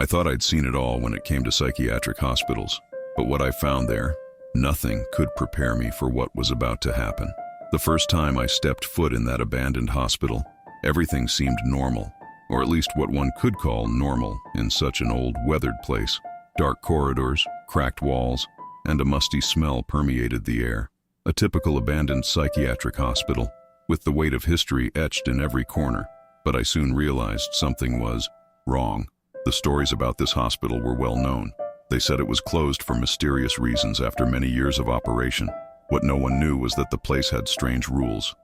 I thought I'd seen it all when it came to psychiatric hospitals, but what I found there, nothing could prepare me for what was about to happen. The first time I stepped foot in that abandoned hospital, everything seemed normal, or at least what one could call normal in such an old, weathered place. Dark corridors, cracked walls, and a musty smell permeated the air. A typical abandoned psychiatric hospital, with the weight of history etched in every corner. But I soon realized something was wrong. The stories about this hospital were well known. They said it was closed for mysterious reasons after many years of operation. What no one knew was that the place had strange rules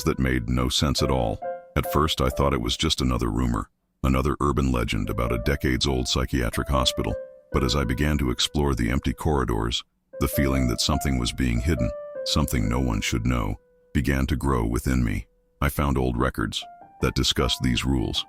that made no sense at all. At first, I thought it was just another rumor, another urban legend about a decades-old psychiatric hospital. But as I began to explore the empty corridors, the feeling that something was being hidden, something no one should know, began to grow within me. I found old records that discussed these rules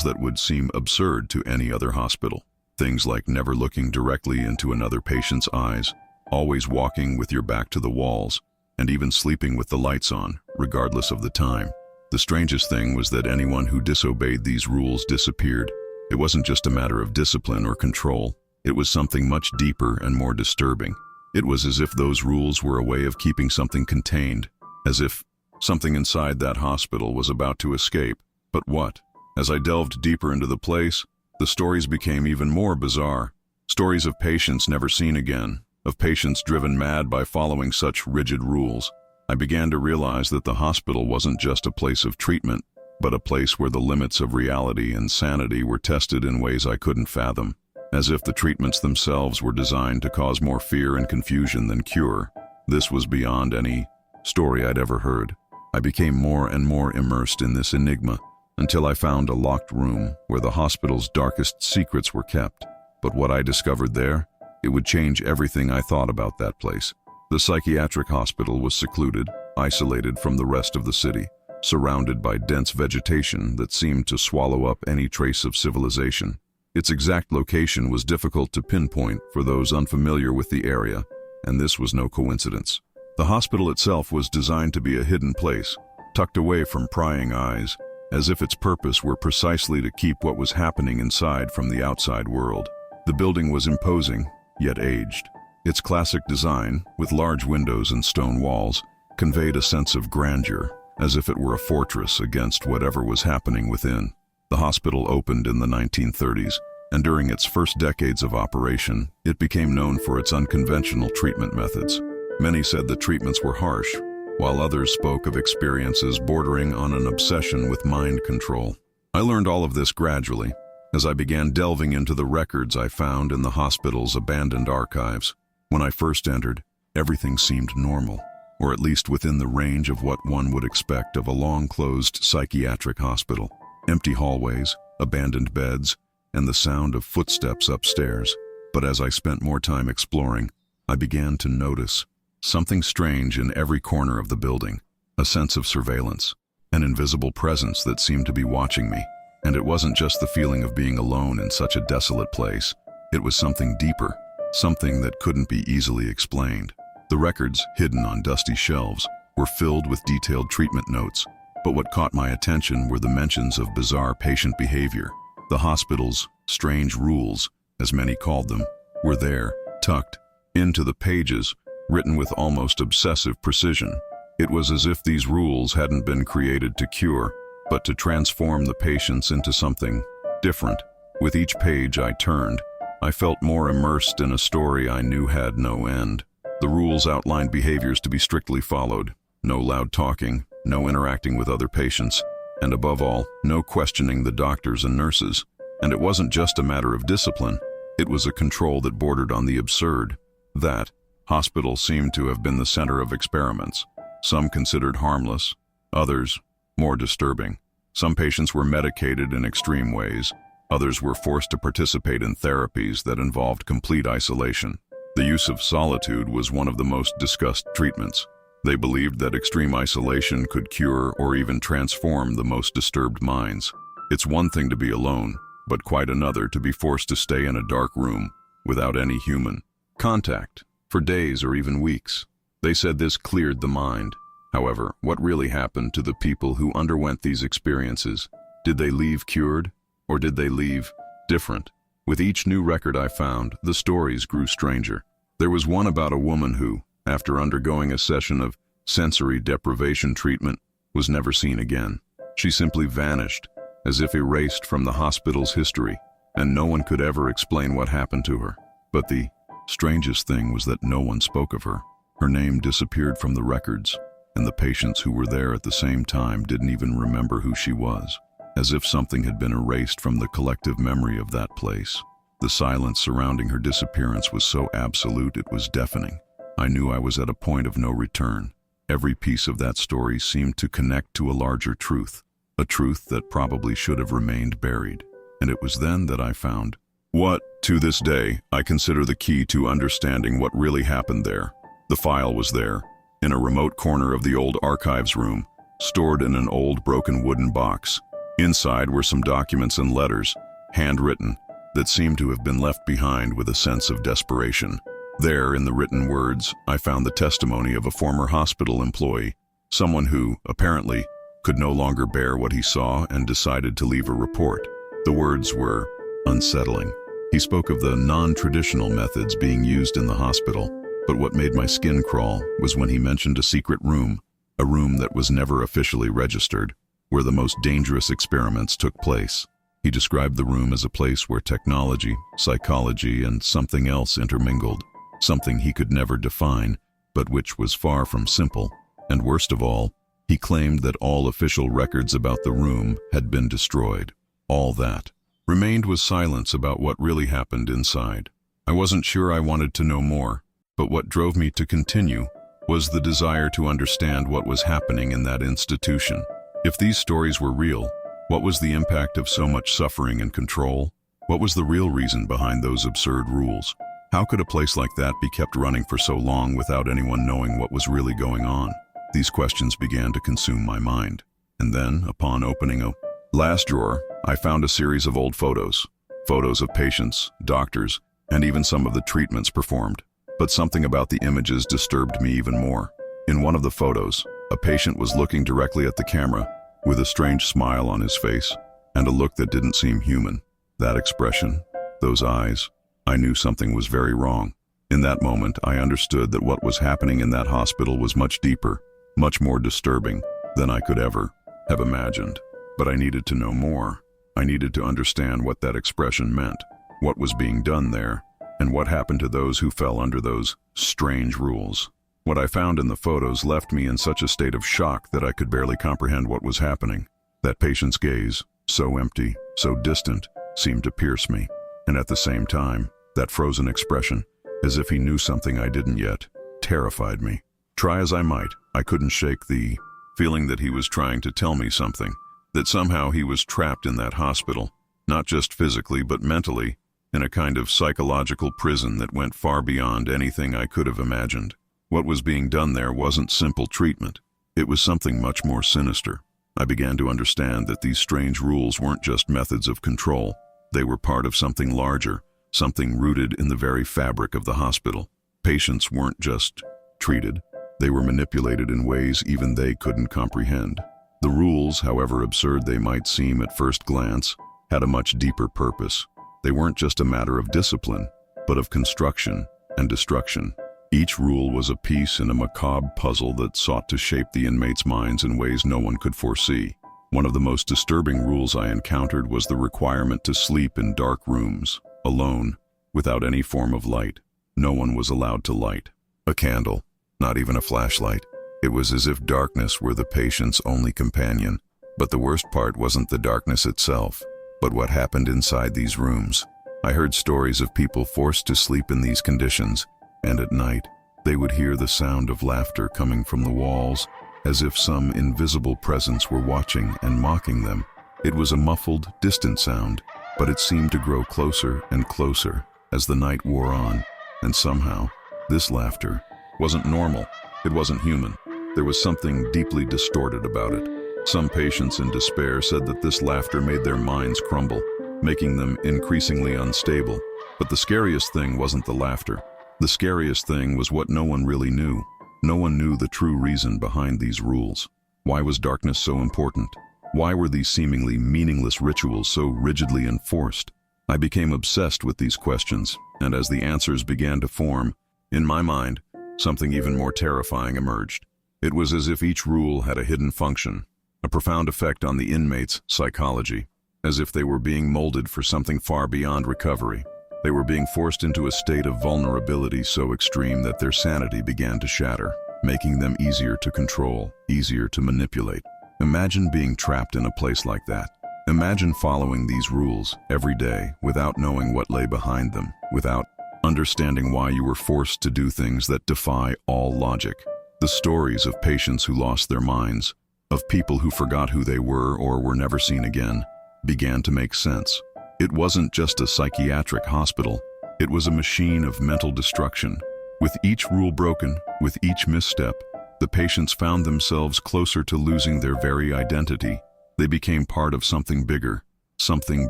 that would seem absurd to any other hospital. Things like never looking directly into another patient's eyes, always walking with your back to the walls, and even sleeping with the lights on, regardless of the time. The strangest thing was that anyone who disobeyed these rules disappeared. It wasn't just a matter of discipline or control. It was something much deeper and more disturbing. It was as if those rules were a way of keeping something contained, as if something inside that hospital was about to escape. But what? As I delved deeper into the place, the stories became even more bizarre. Stories of patients never seen again, of patients driven mad by following such rigid rules. I began to realize that the hospital wasn't just a place of treatment, but a place where the limits of reality and sanity were tested in ways I couldn't fathom, as if the treatments themselves were designed to cause more fear and confusion than cure. This was beyond any story I'd ever heard. I became more and more immersed in this enigma, until I found a locked room where the hospital's darkest secrets were kept. But what I discovered there, it would change everything I thought about that place. The psychiatric hospital was secluded, isolated from the rest of the city, surrounded by dense vegetation that seemed to swallow up any trace of civilization. Its exact location was difficult to pinpoint for those unfamiliar with the area, and this was no coincidence. The hospital itself was designed to be a hidden place, tucked away from prying eyes, as if its purpose were precisely to keep what was happening inside from the outside world. The building was imposing, yet aged. Its classic design, with large windows and stone walls, conveyed a sense of grandeur, as if it were a fortress against whatever was happening within. The hospital opened in the 1930s, and during its first decades of operation, it became known for its unconventional treatment methods. Many said the treatments were harsh, while others spoke of experiences bordering on an obsession with mind control. I learned all of this gradually, as I began delving into the records I found in the hospital's abandoned archives. When I first entered, everything seemed normal, or at least within the range of what one would expect of a long-closed psychiatric hospital. Empty hallways, abandoned beds, and the sound of footsteps upstairs. But as I spent more time exploring, I began to notice something strange in every corner of the building, a sense of surveillance, an invisible presence that seemed to be watching me. And it wasn't just the feeling of being alone in such a desolate place. It was something deeper, something that couldn't be easily explained. The records, hidden on dusty shelves, were filled with detailed treatment notes, but what caught my attention were the mentions of bizarre patient behavior. The hospital's strange rules, as many called them, were there, tucked into the pages, written with almost obsessive precision. It was as if these rules hadn't been created to cure, but to transform the patients into something different. With each page I turned, I felt more immersed in a story I knew had no end. The rules outlined behaviors to be strictly followed: no loud talking, no interacting with other patients, and above all, no questioning the doctors and nurses. And it wasn't just a matter of discipline, it was a control that bordered on the absurd. That hospital seemed to have been the center of experiments, some considered harmless, others more disturbing. Some patients were medicated in extreme ways, others were forced to participate in therapies that involved complete isolation. The use of solitude was one of the most discussed treatments. They believed that extreme isolation could cure or even transform the most disturbed minds. It's one thing to be alone, but quite another to be forced to stay in a dark room without any human contact for days or even weeks. They said this cleared the mind. However, what really happened to the people who underwent these experiences? Did they leave cured, or did they leave different? With each new record I found, the stories grew stranger. There was one about a woman who, after undergoing a session of sensory deprivation treatment, was never seen again. She simply vanished, as if erased from the hospital's history, and no one could ever explain what happened to her. But the strangest thing was that no one spoke of her. Her name disappeared from the records, and the patients who were there at the same time didn't even remember who she was, as if something had been erased from the collective memory of that place. The silence surrounding her disappearance was so absolute it was deafening. I knew I was at a point of no return. Every piece of that story seemed to connect to a larger truth, a truth that probably should have remained buried. And it was then that I found what, to this day, I consider the key to understanding what really happened there. The file was there, in a remote corner of the old archives room, stored in an old broken wooden box. Inside were some documents and letters, handwritten, that seemed to have been left behind with a sense of desperation. There, in the written words, I found the testimony of a former hospital employee, someone who, apparently, could no longer bear what he saw and decided to leave a report. The words were unsettling. He spoke of the non-traditional methods being used in the hospital, but what made my skin crawl was when he mentioned a secret room, a room that was never officially registered, where the most dangerous experiments took place. He described the room as a place where technology, psychology, and something else intermingled, something he could never define, but which was far from simple. And worst of all, he claimed that all official records about the room had been destroyed. All that remained was silence about what really happened inside. I wasn't sure I wanted to know more, but what drove me to continue was the desire to understand what was happening in that institution. If these stories were real, what was the impact of so much suffering and control? What was the real reason behind those absurd rules? How could a place like that be kept running for so long without anyone knowing what was really going on? These questions began to consume my mind. And then, upon opening a last drawer, I found a series of old photos. Photos of patients, doctors, and even some of the treatments performed. But something about the images disturbed me even more. In one of the photos, a patient was looking directly at the camera, with a strange smile on his face, and a look that didn't seem human. That expression, those eyes, I knew something was very wrong. In that moment, I understood that what was happening in that hospital was much deeper, much more disturbing than I could ever have imagined. But I needed to know more. I needed to understand what that expression meant, what was being done there, and what happened to those who fell under those strange rules. What I found in the photos left me in such a state of shock that I could barely comprehend what was happening. That patient's gaze, so empty, so distant, seemed to pierce me. And at the same time, that frozen expression, as if he knew something I didn't yet, terrified me. Try as I might, I couldn't shake the feeling that he was trying to tell me something, that somehow he was trapped in that hospital, not just physically but mentally, in a kind of psychological prison that went far beyond anything I could have imagined. What was being done there wasn't simple treatment. It was something much more sinister. I began to understand that these strange rules weren't just methods of control. They were part of something larger, something rooted in the very fabric of the hospital. Patients weren't just treated. They were manipulated in ways even they couldn't comprehend. The rules, however absurd they might seem at first glance, had a much deeper purpose. They weren't just a matter of discipline, but of construction and destruction. Each rule was a piece in a macabre puzzle that sought to shape the inmates' minds in ways no one could foresee. One of the most disturbing rules I encountered was the requirement to sleep in dark rooms, alone, without any form of light. No one was allowed to light a candle, not even a flashlight. It was as if darkness were the patient's only companion. But the worst part wasn't the darkness itself, but what happened inside these rooms. I heard stories of people forced to sleep in these conditions, and at night, they would hear the sound of laughter coming from the walls, as if some invisible presence were watching and mocking them. It was a muffled, distant sound, but it seemed to grow closer and closer as the night wore on, and somehow, this laughter wasn't normal. It wasn't human. There was something deeply distorted about it. Some patients in despair said that this laughter made their minds crumble, making them increasingly unstable. But the scariest thing wasn't the laughter. The scariest thing was what no one really knew. No one knew the true reason behind these rules. Why was darkness so important? Why were these seemingly meaningless rituals so rigidly enforced? I became obsessed with these questions, and as the answers began to form, in my mind, something even more terrifying emerged. It was as if each rule had a hidden function, a profound effect on the inmates' psychology, as if they were being molded for something far beyond recovery. They were being forced into a state of vulnerability so extreme that their sanity began to shatter, making them easier to control, easier to manipulate. Imagine being trapped in a place like that. Imagine following these rules every day without knowing what lay behind them, without understanding why you were forced to do things that defy all logic. The stories of patients who lost their minds, of people who forgot who they were or were never seen again, began to make sense. It wasn't just a psychiatric hospital, it was a machine of mental destruction. With each rule broken, with each misstep, the patients found themselves closer to losing their very identity. They became part of something bigger, something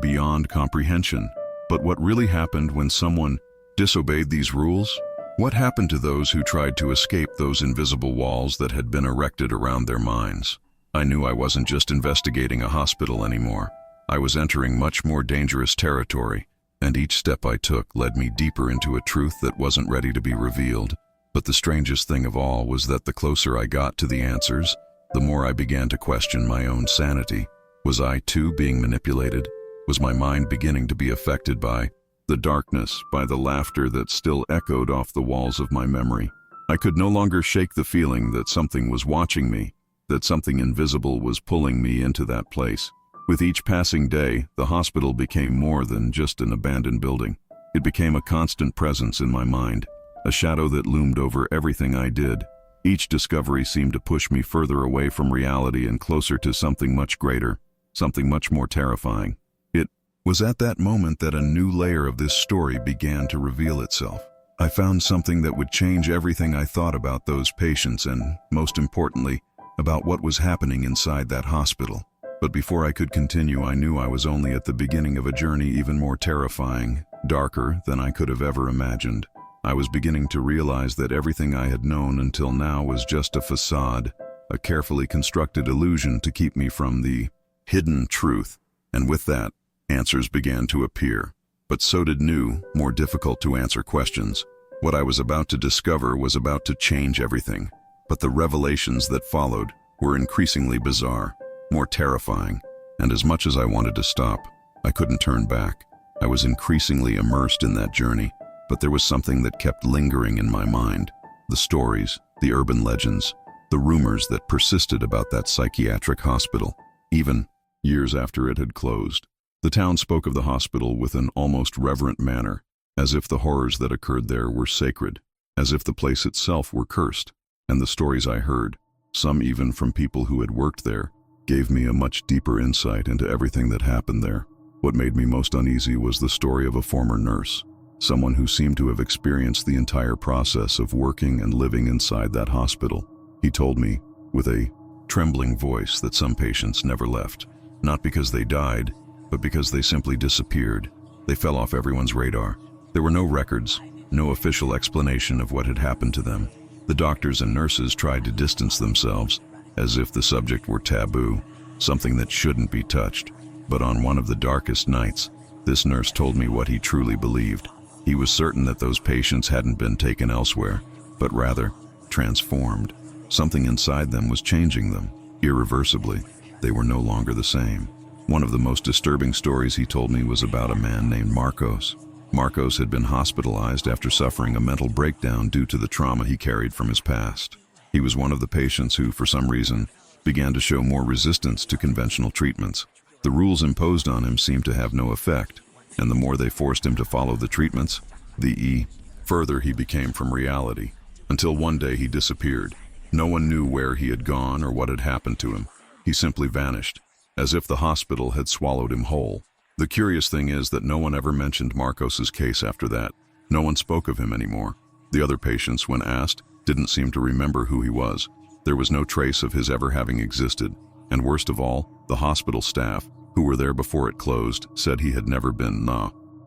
beyond comprehension. But what really happened when someone disobeyed these rules? What happened to those who tried to escape those invisible walls that had been erected around their minds? I knew I wasn't just investigating a hospital anymore. I was entering much more dangerous territory, and each step I took led me deeper into a truth that wasn't ready to be revealed. But the strangest thing of all was that the closer I got to the answers, the more I began to question my own sanity. Was I too being manipulated? Was my mind beginning to be affected by the darkness, by the laughter that still echoed off the walls of my memory? I could no longer shake the feeling that something was watching me, that something invisible was pulling me into that place. With each passing day, the hospital became more than just an abandoned building. It became a constant presence in my mind, a shadow that loomed over everything I did. Each discovery seemed to push me further away from reality and closer to something much greater, something much more terrifying. It was at that moment that a new layer of this story began to reveal itself. I found something that would change everything I thought about those patients and, most importantly, about what was happening inside that hospital. But before I could continue, I knew I was only at the beginning of a journey even more terrifying, darker than I could have ever imagined. I was beginning to realize that everything I had known until now was just a facade, a carefully constructed illusion to keep me from the hidden truth. And with that, answers began to appear. But so did new, more difficult to answer questions. What I was about to discover was about to change everything. But the revelations that followed were increasingly bizarre, more terrifying, and as much as I wanted to stop, I couldn't turn back. I was increasingly immersed in that journey, but there was something that kept lingering in my mind. The stories, the urban legends, the rumors that persisted about that psychiatric hospital, even years after it had closed. The town spoke of the hospital with an almost reverent manner, as if the horrors that occurred there were sacred, as if the place itself were cursed. And the stories I heard, some even from people who had worked there, gave me a much deeper insight into everything that happened there. What made me most uneasy was the story of a former nurse, someone who seemed to have experienced the entire process of working and living inside that hospital. He told me, with a trembling voice, that some patients never left, not because they died, but because they simply disappeared. They fell off everyone's radar. There were no records, no official explanation of what had happened to them. The doctors and nurses tried to distance themselves, as if the subject were taboo, something that shouldn't be touched. But on one of the darkest nights, this nurse told me what he truly believed. He was certain that those patients hadn't been taken elsewhere, but rather transformed. Something inside them was changing them, irreversibly. They were no longer the same. One of the most disturbing stories he told me was about a man named Marcos. Marcos had been hospitalized after suffering a mental breakdown due to the trauma he carried from his past. He was one of the patients who, for some reason, began to show more resistance to conventional treatments. The rules imposed on him seemed to have no effect, and the more they forced him to follow the treatments, the further he became from reality, until one day he disappeared. No one knew where he had gone or what had happened to him. He simply vanished, as if the hospital had swallowed him whole. The curious thing is that no one ever mentioned Marcos's case after that. No one spoke of him anymore. The other patients, when asked, didn't seem to remember who he was. There was no trace of his ever having existed. And worst of all, the hospital staff, who were there before it closed, said he had never been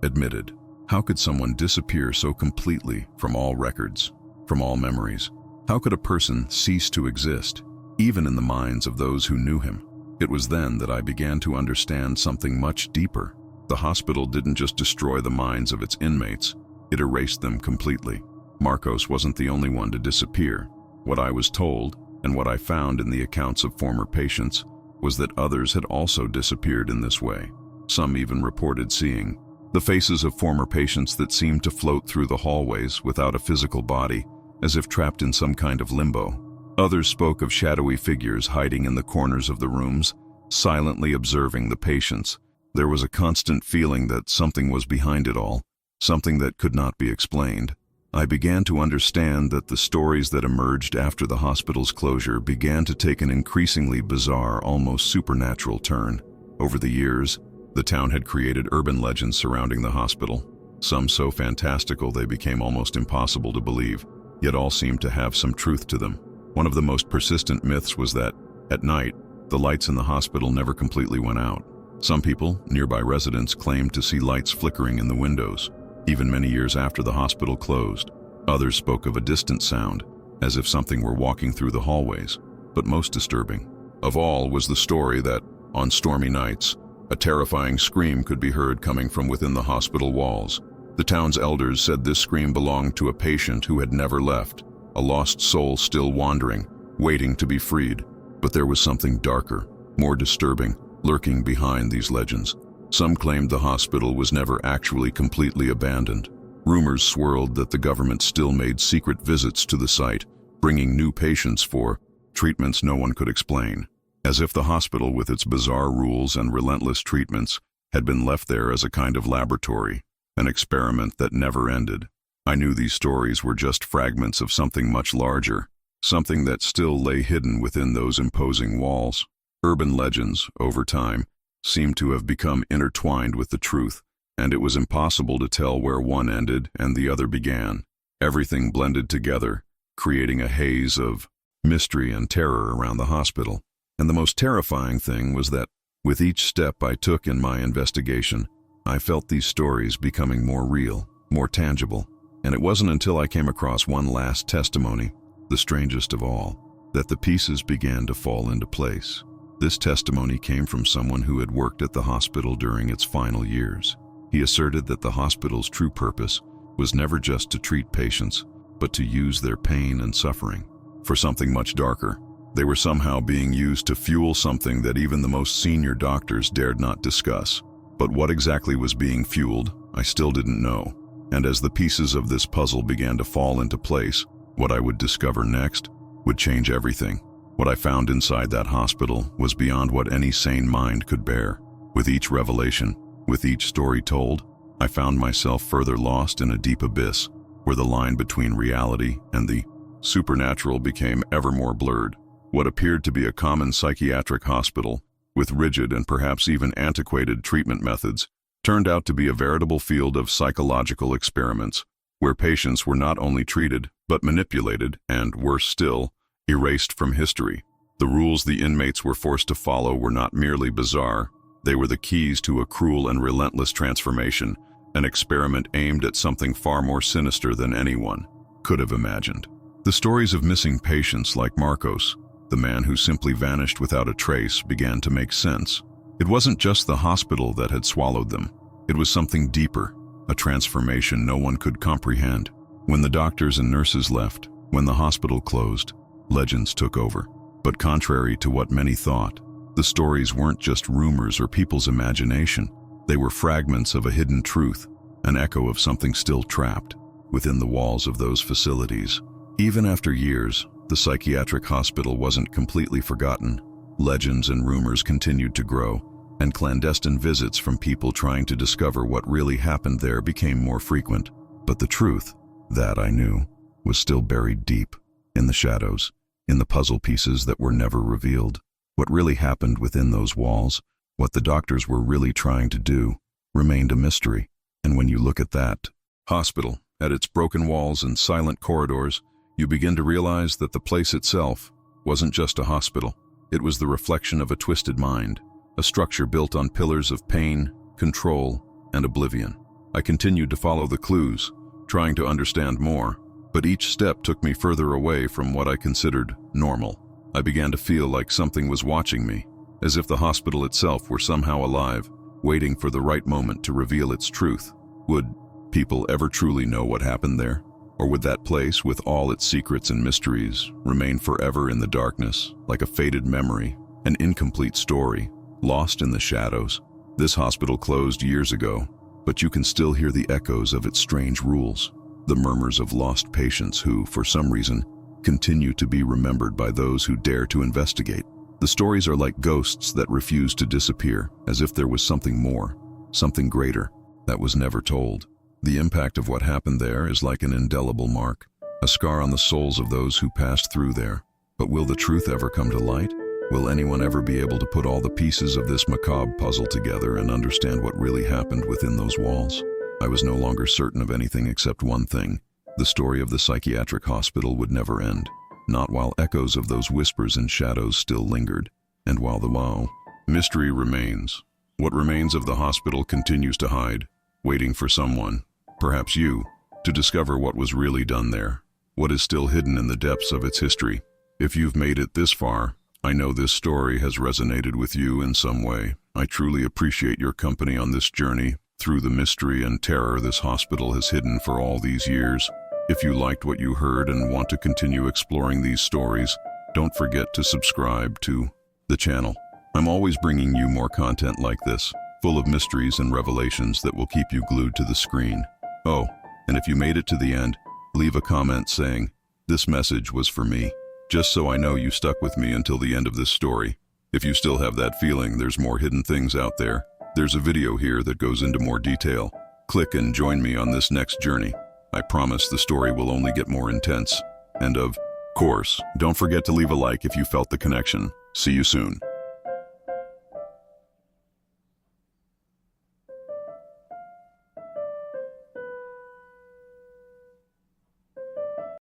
admitted. How could someone disappear so completely from all records, from all memories? How could a person cease to exist, even in the minds of those who knew him? It was then that I began to understand something much deeper. The hospital didn't just destroy the minds of its inmates, it erased them completely. Marcos wasn't the only one to disappear. What I was told, and what I found in the accounts of former patients, was that others had also disappeared in this way. Some even reported seeing the faces of former patients that seemed to float through the hallways without a physical body, as if trapped in some kind of limbo. Others spoke of shadowy figures hiding in the corners of the rooms, silently observing the patients. There was a constant feeling that something was behind it all, something that could not be explained. I began to understand that the stories that emerged after the hospital's closure began to take an increasingly bizarre, almost supernatural turn. Over the years, the town had created urban legends surrounding the hospital, some so fantastical they became almost impossible to believe, yet all seemed to have some truth to them. One of the most persistent myths was that, at night, the lights in the hospital never completely went out. Some people, nearby residents, claimed to see lights flickering in the windows, even many years after the hospital closed. Others spoke of a distant sound, as if something were walking through the hallways. But most disturbing of all was the story that, on stormy nights, a terrifying scream could be heard coming from within the hospital walls. The town's elders said this scream belonged to a patient who had never left, a lost soul still wandering, waiting to be freed. But there was something darker, more disturbing, lurking behind these legends. Some claimed the hospital was never actually completely abandoned. Rumors swirled that the government still made secret visits to the site, bringing new patients for treatments no one could explain. As if the hospital, with its bizarre rules and relentless treatments, had been left there as a kind of laboratory, an experiment that never ended. I knew these stories were just fragments of something much larger, something that still lay hidden within those imposing walls. Urban legends, over time, seemed to have become intertwined with the truth, and it was impossible to tell where one ended and the other began. Everything blended together, creating a haze of mystery and terror around the hospital. And the most terrifying thing was that, with each step I took in my investigation, I felt these stories becoming more real, more tangible. And it wasn't until I came across one last testimony, the strangest of all, that the pieces began to fall into place. This testimony came from someone who had worked at the hospital during its final years. He asserted that the hospital's true purpose was never just to treat patients, but to use their pain and suffering for something much darker. They were somehow being used to fuel something that even the most senior doctors dared not discuss. But what exactly was being fueled, I still didn't know. And as the pieces of this puzzle began to fall into place, what I would discover next would change everything. What I found inside that hospital was beyond what any sane mind could bear. With each revelation, with each story told, I found myself further lost in a deep abyss, where the line between reality and the supernatural became ever more blurred. What appeared to be a common psychiatric hospital, with rigid and perhaps even antiquated treatment methods, turned out to be a veritable field of psychological experiments, where patients were not only treated, but manipulated and, worse still, erased from history. The rules the inmates were forced to follow were not merely bizarre, they were the keys to a cruel and relentless transformation, an experiment aimed at something far more sinister than anyone could have imagined. The stories of missing patients like Marcos, the man who simply vanished without a trace, began to make sense. It wasn't just the hospital that had swallowed them. It was something deeper, a transformation no one could comprehend. When the doctors and nurses left, when the hospital closed, legends took over. But contrary to what many thought, the stories weren't just rumors or people's imagination. They were fragments of a hidden truth, an echo of something still trapped within the walls of those facilities. Even after years, the psychiatric hospital wasn't completely forgotten. Legends and rumors continued to grow, and clandestine visits from people trying to discover what really happened there became more frequent. But the truth, that I knew, was still buried deep, in the shadows, in the puzzle pieces that were never revealed. What really happened within those walls, what the doctors were really trying to do, remained a mystery. And when you look at that hospital, at its broken walls and silent corridors, you begin to realize that the place itself wasn't just a hospital. It was the reflection of a twisted mind, a structure built on pillars of pain, control, and oblivion. I continued to follow the clues, trying to understand more, but each step took me further away from what I considered normal. I began to feel like something was watching me, as if the hospital itself were somehow alive, waiting for the right moment to reveal its truth. Would people ever truly know what happened there? Or would that place, with all its secrets and mysteries, remain forever in the darkness, like a faded memory, an incomplete story, lost in the shadows? This hospital closed years ago, but you can still hear the echoes of its strange rules, the murmurs of lost patients who, for some reason, continue to be remembered by those who dare to investigate. The stories are like ghosts that refuse to disappear, as if there was something more, something greater, that was never told. The impact of what happened there is like an indelible mark, a scar on the souls of those who passed through there. But will the truth ever come to light? Will anyone ever be able to put all the pieces of this macabre puzzle together and understand what really happened within those walls? I was no longer certain of anything except one thing. The story of the psychiatric hospital would never end, not while echoes of those whispers and shadows still lingered, and while the mystery remains. What remains of the hospital continues to hide, waiting for someone, perhaps you, to discover what was really done there, what is still hidden in the depths of its history. If you've made it this far, I know this story has resonated with you in some way. I truly appreciate your company on this journey through the mystery and terror this hospital has hidden for all these years. If you liked what you heard and want to continue exploring these stories, don't forget to subscribe to the channel. I'm always bringing you more content like this, full of mysteries and revelations that will keep you glued to the screen. Oh, and if you made it to the end, leave a comment saying, "This message was for me," just so I know you stuck with me until the end of this story. If you still have that feeling there's more hidden things out there, there's a video here that goes into more detail. Click and join me on this next journey. I promise the story will only get more intense. And of course, don't forget to leave a like if you felt the connection. See you soon.